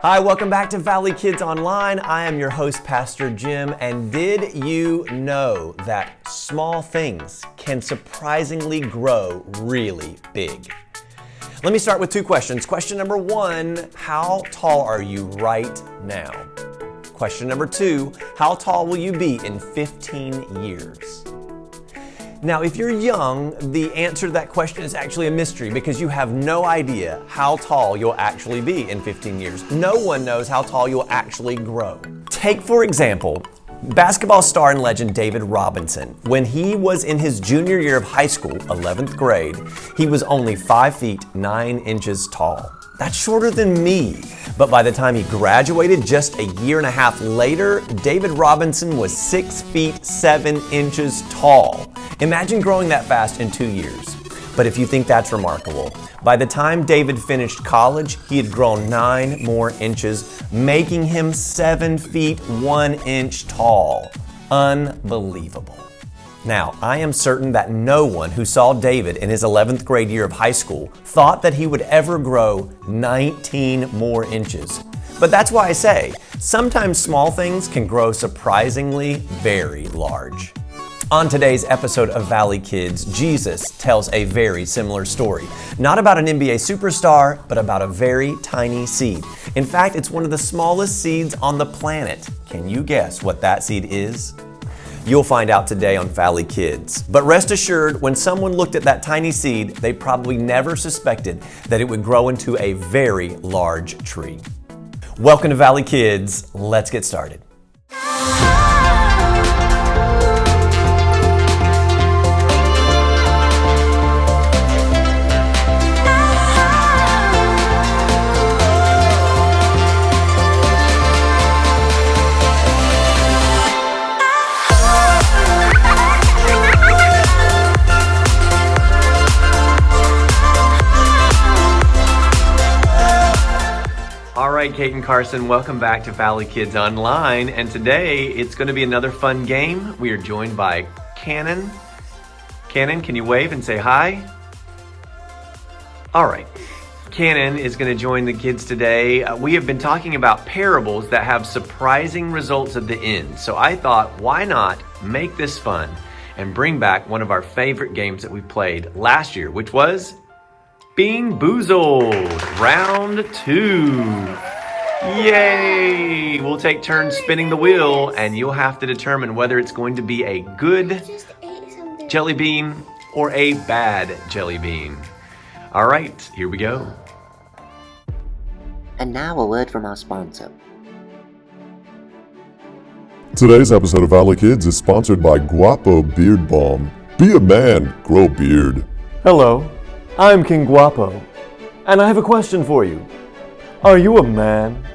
Hi, welcome back to Valley Kids Online. I am your host, Pastor Jim, and did you know that small things can surprisingly grow really big? Let me start with two questions. Question number one, how tall are you right now? Question number two, how tall will you be in 15 years? Now, if you're young, the answer to that question is actually a mystery because you have no idea how tall you'll actually be in 15 years. No one knows how tall you'll actually grow. Take, for example, basketball star and legend David Robinson. When he was in his junior year of high school, 11th grade, he was only 5 feet 9 inches tall. That's shorter than me. But by the time he graduated just a year and a half later, David Robinson was 6 feet 7 inches tall. Imagine growing that fast in 2 years. But if you think that's remarkable, by the time David finished college, he had grown 9 more inches, making him 7 feet 1 inch tall. Unbelievable. Now, I am certain that no one who saw David in his 11th grade year of high school thought that he would ever grow 19 more inches. But that's why I say, sometimes small things can grow surprisingly very large. On today's episode of Valley Kids, Jesus tells a very similar story. Not about an NBA superstar, but about a very tiny seed. In fact, it's one of the smallest seeds on the planet. Can you guess what that seed is? You'll find out today on Valley Kids. But rest assured, when someone looked at that tiny seed, they probably never suspected that it would grow into a very large tree. Welcome to Valley Kids. Let's get started. All right, Cate and Carson, welcome back to Valley Kids Online. And today it's going to be another fun game. We are joined by Canon. Canon, can you wave and say hi? All right. Canon is going to join the kids today. We have been talking about parables that have surprising results at the end. So I thought, why not make this fun and bring back one of our favorite games that we played last year, which was Beanboozled, round 2. Yay! We'll take turns spinning the wheel and you'll have to determine whether it's going to be a good jelly bean or a bad jelly bean. All right, here we go. And now a word from our sponsor. Today's episode of Valley Kids is sponsored by Guapo Beard Balm. Be a man, grow beard. Hello, I'm King Guapo, and I have a question for you. Are you a man?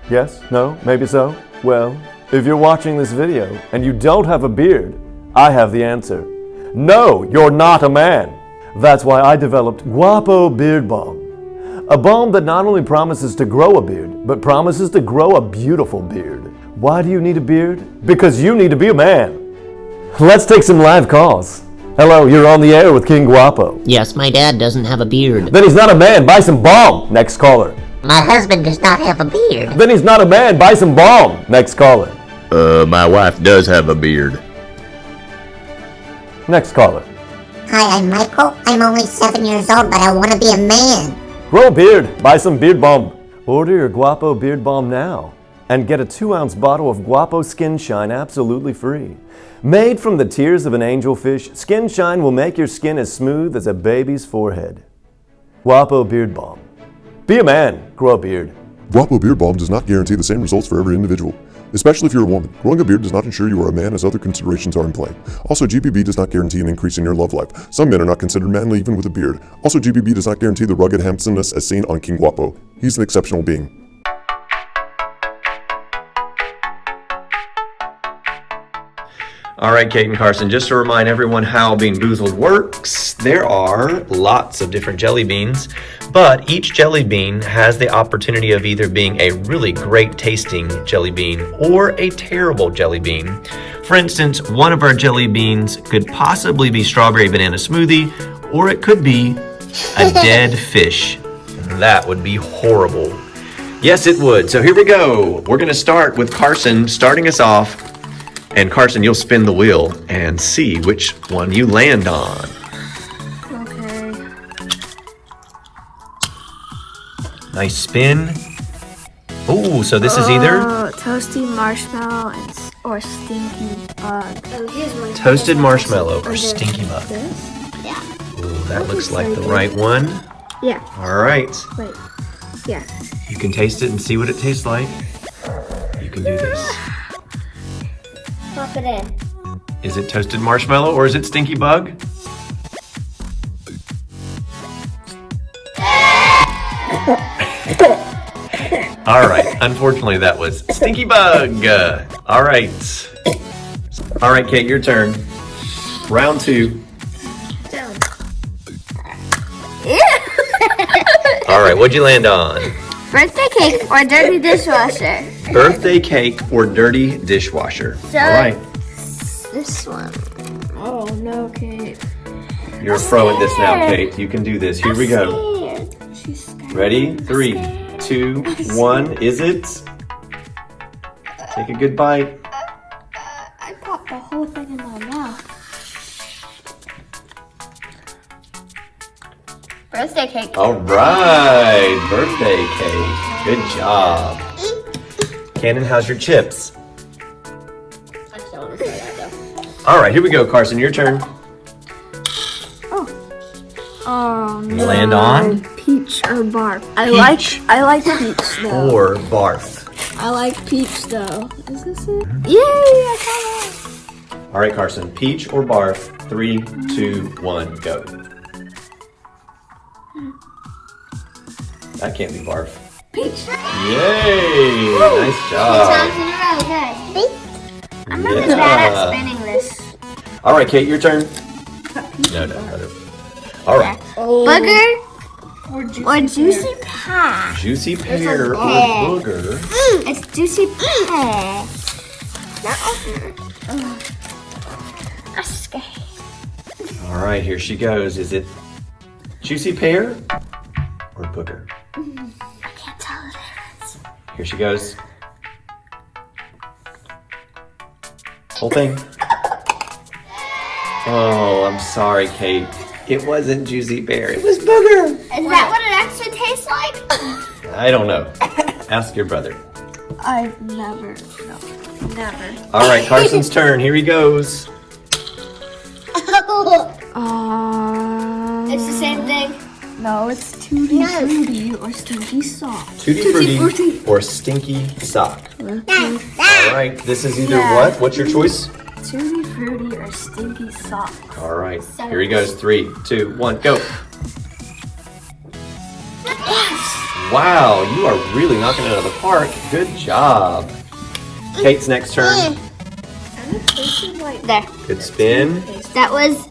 Yes? No? Maybe so? Well, if you're watching this video and you don't have a beard, I have the answer. No, you're not a man. That's why I developed Guapo Beard Balm. A balm that not only promises to grow a beard, but promises to grow a beautiful beard. Why do you need a beard? Because you need to be a man. Let's take some live calls. Hello, you're on the air with King Guapo. Yes, my dad doesn't have a beard. Then he's not a man, buy some balm. Next caller. My husband does not have a beard. Then he's not a man, buy some balm. Next caller. My wife does have a beard. Next caller. Hi, I'm Michael. I'm only 7 years old, but I want to be a man. Grow a beard, buy some beard balm. Order your Guapo Beard Balm now and get a 2-ounce bottle of Guapo Skin Shine absolutely free. Made from the tears of an angelfish, Skin Shine will make your skin as smooth as a baby's forehead. Guapo Beard Balm. Be a man, grow a beard. Guapo Beard Balm does not guarantee the same results for every individual, especially if you're a woman. Growing a beard does not ensure you are a man, as other considerations are in play. Also, GBB does not guarantee an increase in your love life. Some men are not considered manly even with a beard. Also, GBB does not guarantee the rugged handsomeness as seen on King Guapo. He's an exceptional being. All right, Cate and Carson, just to remind everyone how Beanboozled works, there are lots of different jelly beans, but each jelly bean has the opportunity of either being a really great tasting jelly bean or a terrible jelly bean. For instance, one of our jelly beans could possibly be strawberry banana smoothie, or it could be a dead fish. That would be horrible. Yes, it would. So here we go. We're going to start with Carson starting us off. And Carson, you'll spin the wheel and see which one you land on. Okay. Nice spin. Ooh, so this is either Toasty marshmallow or stinky bug. Oh, here's one. toasted marshmallow or stinky bug. This? Ooh, that looks like the right one. Yeah. All right. Wait. Yeah. You can taste it and see what it tastes like. You can do this. Pop it in. Is it toasted marshmallow or is it stinky bug? All right. Unfortunately, that was stinky bug. All right. All right, Kate, your turn. Round 2. All right, what'd you land on? Birthday cake or dirty dishwasher? Birthday cake or dirty dishwasher? All right. This one. Oh no, Kate. You're a pro at this now, Kate. You can do this. Here we go. She's scared. Ready? 3, 2, 1. Is it? Take a good bite. I popped the whole thing in my mouth. Birthday cake. All right. Birthday cake. Good job. Cannon, how's your chips? I still want to try that though. All right, here we go, Carson. Your turn. Oh no. Land on. Peach or barf? I Peach. like peach though. Or barf. I like peach though. Is this it? Yay! I got it. All right, Carson. Peach or barf? 3, 2, 1, go. That can't be barf. Peach. Yay! Nice job. Okay. I'm really bad at spinning this. All right, Kate, your turn. No. All right. Booger or juicy pie? Juicy pear or booger. It's juicy pie. I'm scared. All right, here she goes. Is it juicy pear or booger? I can't tell the difference. Here she goes. Whole thing. Oh, I'm sorry, Kate. It wasn't juicy pear. It was booger. Is that what it actually tastes like? I don't know. Ask your brother. I've never. Never. All right, Carson's turn. Here he goes. It's the same thing. No, it's Tutti Frutti or Stinky Sock. Tutti Frutti or stinky sock. All right, this is either what? What's your choice? Tutti Frutti or Stinky Sock. All right, here he goes. 3, 2, 1, go. Wow, you are really knocking it out of the park. Good job. Kate's next turn. There. Good spin. That was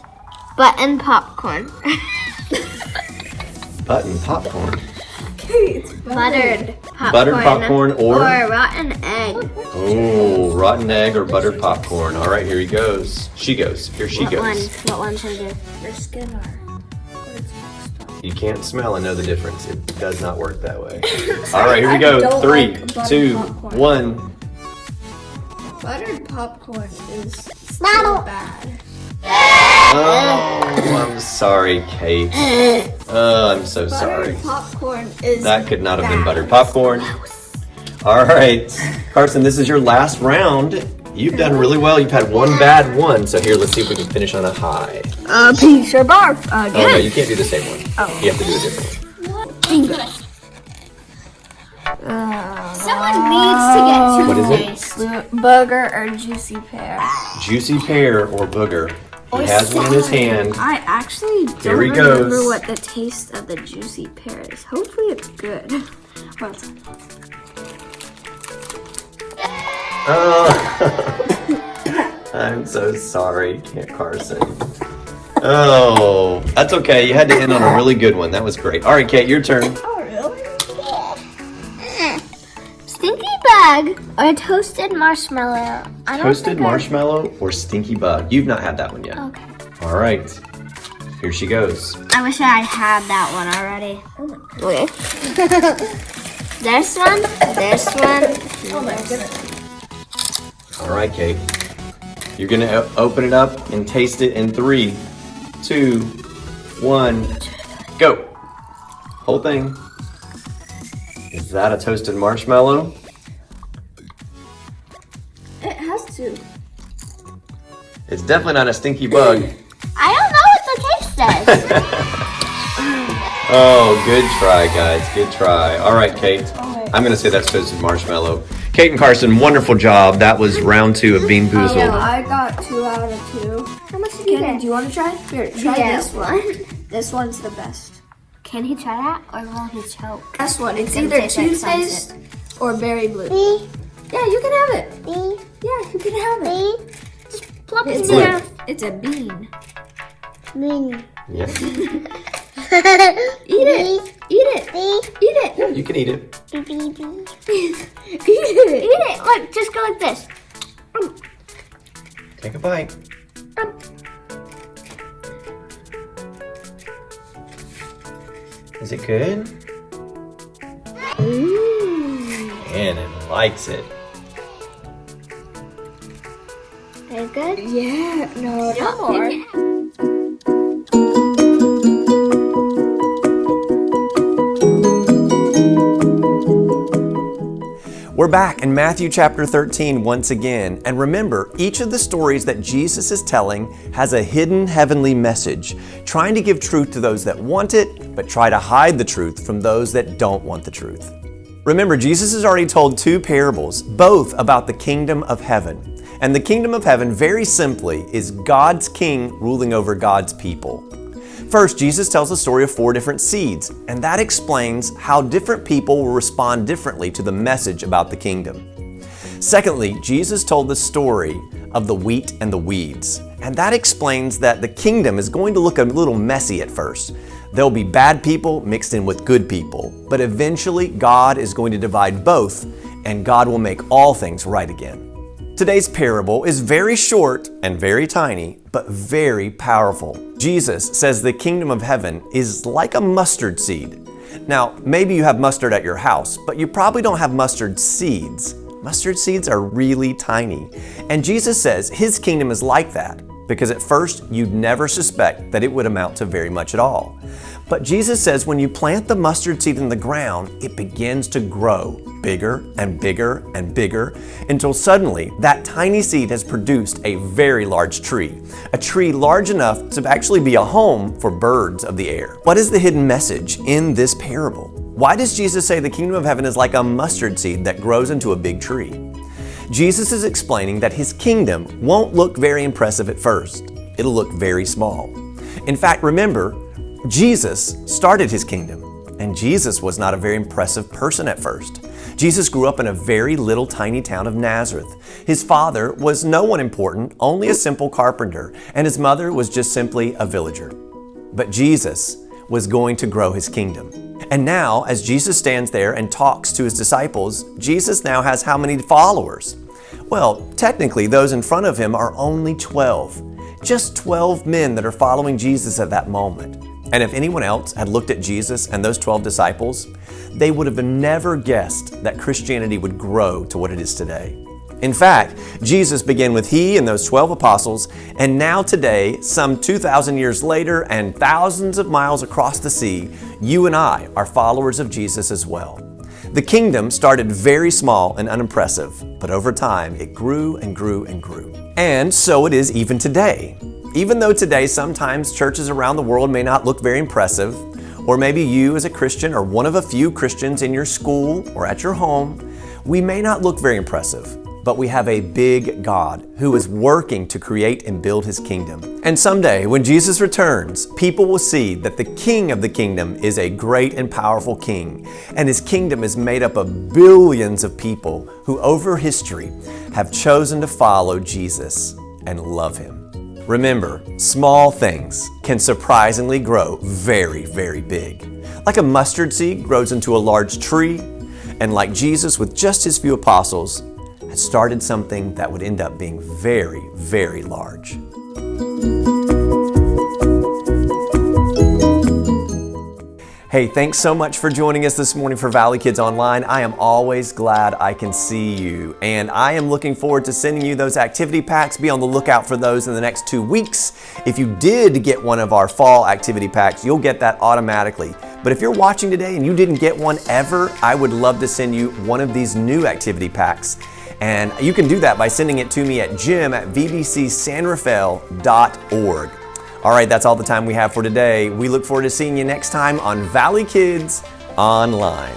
button popcorn. Button popcorn. Buttered popcorn. Buttered popcorn or rotten egg. oh, rotten egg or buttered popcorn. All right, here he goes. She goes. Here she goes. What one should I do? Your skin or? You can't smell and know the difference. It does not work that way. All right, here we go. 3, 2, 1. Buttered popcorn is so bad. Oh, I'm sorry, Kate. Oh, I'm so sorry. Buttered popcorn is That could not have been buttered popcorn. All right, Carson, this is your last round. You've done really well. You've had one bad one. So here, let's see if we can finish on a high. Peach or barf again. Oh, no, you can't do the same one. You have to do a different one. Someone needs to get What is it? Booger or juicy pear. Juicy pear or booger. He has one in his hand. I actually don't Here he remember goes. what the taste of the juicy pear is. Hopefully it's good. Well, Oh, I'm so sorry, Carson. Oh, that's okay. You had to end on a really good one. That was great. All right, Kate, your turn. oh, really? Stinky bug or toasted marshmallow? I don't Toasted think marshmallow or stinky bug? You've not had that one yet. Okay. All right. Here she goes. I wish I had that one already. Okay. This one, this one. Oh my goodness. All right, Kate. You're gonna open it up and taste it in 3, 2, 1, go. Whole thing. Is that a toasted marshmallow? It has to. It's definitely not a stinky bug. I don't know what the taste says. Oh, good try, guys. Good try. All right, Kate. I'm going to say that's toasted marshmallow. Kate and Carson, wonderful job. That was round 2 of Beanboozled. Yeah, I got 2 out of 2. How much did you Canon, get? do you want to try? Here, try Yeah. this one. This one's the best. Can he try that or will he choke? This one, it's gonna either taste like toothpaste or berry blue. Me, Yeah, you can have it. me, Yeah, you can have it. me, Plop it It's in there. it's a bean. me, Yeah, Eat it. Eat it. me, Eat it. you can eat it. me, me. Eat it. Eat it. Look, just go like this. Take a bite. Is it good? And it likes it. Very good. Yeah. No, not more. We're back in Matthew chapter 13 once again. And remember, each of the stories that Jesus is telling has a hidden heavenly message, trying to give truth to those that want it, but try to hide the truth from those that don't want the truth. Remember, Jesus has already told 2 parables, both about the kingdom of heaven. And the kingdom of heaven, very simply, is God's king ruling over God's people. First, Jesus tells the story of 4 different seeds, and that explains how different people will respond differently to the message about the kingdom. Secondly, Jesus told the story of the wheat and the weeds, and that explains that the kingdom is going to look a little messy at first. There'll be bad people mixed in with good people, but eventually God is going to divide both, and God will make all things right again. Today's parable is very short and very tiny, but very powerful. Jesus says the kingdom of heaven is like a mustard seed. Now, maybe you have mustard at your house, but you probably don't have mustard seeds. Mustard seeds are really tiny. And Jesus says his kingdom is like that, because at first you'd never suspect that it would amount to very much at all. But Jesus says when you plant the mustard seed in the ground, it begins to grow bigger and bigger and bigger until suddenly that tiny seed has produced a very large tree, a tree large enough to actually be a home for birds of the air. What is the hidden message in this parable? Why does Jesus say the kingdom of heaven is like a mustard seed that grows into a big tree? Jesus is explaining that his kingdom won't look very impressive at first. It'll look very small. In fact, remember, Jesus started his kingdom, and Jesus was not a very impressive person at first. Jesus grew up in a very little tiny town of Nazareth. His father was no one important, only a simple carpenter, and his mother was just simply a villager. But Jesus was going to grow his kingdom. And now, as Jesus stands there and talks to his disciples, Jesus now has how many followers? Well, technically, those in front of him are only 12. Just 12 men that are following Jesus at that moment. And if anyone else had looked at Jesus and those 12 disciples, they would have never guessed that Christianity would grow to what it is today. In fact, Jesus began with he and those 12 apostles, and now today, some 2,000 years later and thousands of miles across the sea, you and I are followers of Jesus as well. The kingdom started very small and unimpressive, but over time it grew and grew and grew. And so it is even today. Even though today sometimes churches around the world may not look very impressive, or maybe you as a Christian are one of a few Christians in your school or at your home, we may not look very impressive, but we have a big God who is working to create and build his kingdom. And someday when Jesus returns, people will see that the king of the kingdom is a great and powerful king, and his kingdom is made up of billions of people who over history have chosen to follow Jesus and love him. Remember, small things can surprisingly grow very, very big. Like a mustard seed grows into a large tree, and like Jesus with just his few apostles, has started something that would end up being very, very large. Hey, thanks so much for joining us this morning for Valley Kids Online. I am always glad I can see you, and I am looking forward to sending you those activity packs. Be on the lookout for those in the next 2 weeks. If you did get one of our fall activity packs, you'll get that automatically. But if you're watching today and you didn't get one ever, I would love to send you one of these new activity packs. And you can do that by sending it to me at jim@vbcsanrafael.org. All right, that's all the time we have for today. We look forward to seeing you next time on Valley Kids Online.